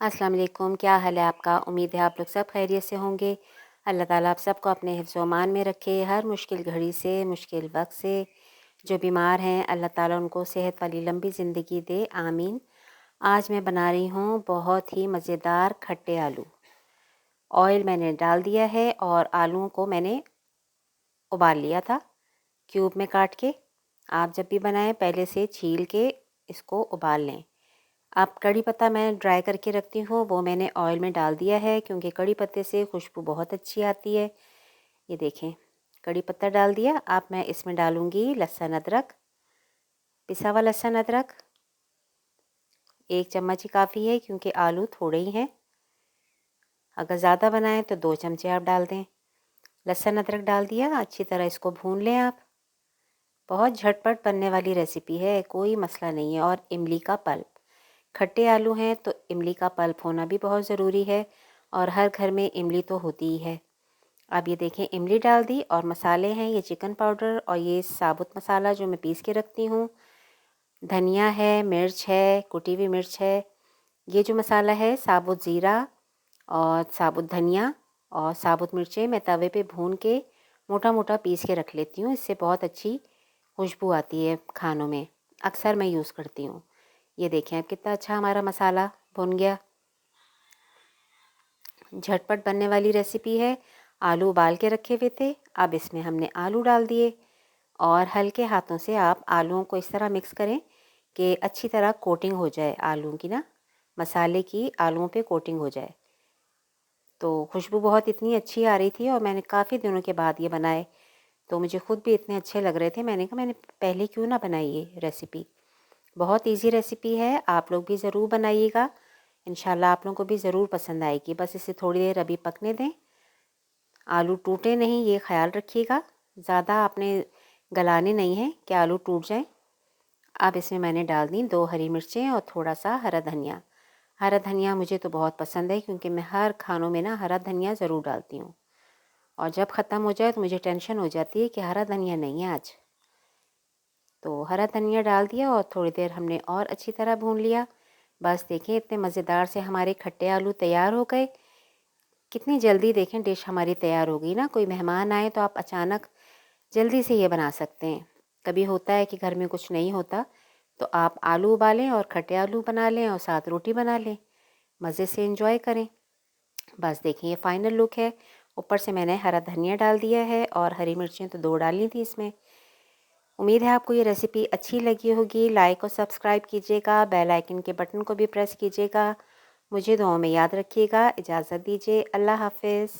अस्सलाम वालेकुम, क्या हाल है आपका। उम्मीद है आप लोग सब खैरियत से होंगे। अल्लाह ताला आप सबको अपने हिफ्ज़ व अमान में रखे, हर मुश्किल घड़ी से, मुश्किल वक्त से। जो बीमार हैं अल्लाह ताला उनको सेहत वाली लंबी ज़िंदगी दे, आमीन। आज मैं बना रही हूँ बहुत ही मज़ेदार खट्टे आलू। ऑयल मैंने डाल दिया है और आलूओं को मैंने उबाल लिया था क्यूब में काट के। आप जब भी बनाएं पहले से छील के इसको उबाल लें। अब कड़ी पत्ता मैं ड्राई करके रखती हूँ, वो मैंने ऑयल में डाल दिया है क्योंकि कड़ी पत्ते से खुशबू बहुत अच्छी आती है। ये देखें, कड़ी पत्ता डाल दिया। अब मैं इसमें डालूँगी लहसुन अदरक, पिसा हुआ लहसुन अदरक। 1 चम्मच ही काफ़ी है क्योंकि आलू थोड़े ही हैं। अगर ज़्यादा बनाएं तो 2 चमचे आप डाल दें। लहसुन अदरक डाल दिया, अच्छी तरह इसको भून लें आप। बहुत झटपट बनने वाली रेसिपी है, कोई मसला नहीं है। और इमली का पल्प, खट्टे आलू हैं तो इमली का पल्प होना भी बहुत ज़रूरी है और हर घर में इमली तो होती ही है। अब ये देखें, इमली डाल दी और मसाले हैं ये चिकन पाउडर और ये साबुत मसाला जो मैं पीस के रखती हूँ। धनिया है, मिर्च है, कुटी हुई मिर्च है। ये जो मसाला है साबुत ज़ीरा और साबुत धनिया और साबुत मिर्चें मैं तवे पे भून के मोटा मोटा पीस के रख लेती हूँ। इससे बहुत अच्छी खुशबू आती है खानों में, अक्सर मैं यूज़ करती हूँ। ये देखें अब कितना अच्छा हमारा मसाला भुन गया। झटपट बनने वाली रेसिपी है। आलू उबाल के रखे हुए थे, अब इसमें हमने आलू डाल दिए और हल्के हाथों से आप आलूओं को इस तरह मिक्स करें कि अच्छी तरह कोटिंग हो जाए आलूओं की ना, मसाले की आलूओं पे कोटिंग हो जाए। तो खुशबू बहुत इतनी अच्छी आ रही थी और मैंने काफ़ी दिनों के बाद ये बनाए तो मुझे ख़ुद भी इतने अच्छे लग रहे थे। मैंने कहा मैंने पहले क्यों ना बनाई ये रेसिपी। बहुत इजी रेसिपी है, आप लोग भी ज़रूर बनाइएगा। इंशाल्लाह आप लोगों को भी ज़रूर पसंद आएगी। बस इसे थोड़ी देर अभी पकने दें। आलू टूटे नहीं, ये ख्याल रखिएगा। ज़्यादा आपने गलाने नहीं हैं कि आलू टूट जाएं। अब इसमें मैंने डाल दी 2 हरी मिर्चें और थोड़ा सा हरा धनिया। हरा धनिया मुझे तो बहुत पसंद है क्योंकि मैं हर खानों में ना हरा धनिया ज़रूर डालती हूँ। और जब ख़त्म हो जाए तो मुझे टेंशन हो जाती है कि हरा धनिया नहीं है आज। तो हरा धनिया डाल दिया और थोड़ी देर हमने और अच्छी तरह भून लिया। बस देखें, इतने मज़ेदार से हमारे खट्टे आलू तैयार हो गए। कितनी जल्दी देखें डिश हमारी तैयार हो गई ना। कोई मेहमान आए तो आप अचानक जल्दी से ये बना सकते हैं। कभी होता है कि घर में कुछ नहीं होता तो आप आलू उबालें और खट्टे आलू बना लें और साथ रोटी बना लें, मज़े से एंजॉय करें। बस देखिए ये फाइनल लुक है। ऊपर से मैंने हरा धनिया डाल दिया है और हरी मिर्चें तो 2 डाली थी इसमें। उम्मीद है आपको ये रेसिपी अच्छी लगी होगी। लाइक और सब्सक्राइब कीजिएगा, बेल आइकन के बटन को भी प्रेस कीजिएगा। मुझे दुआओं में याद रखिएगा। इजाज़त दीजिए, अल्लाह हाफ़िज़।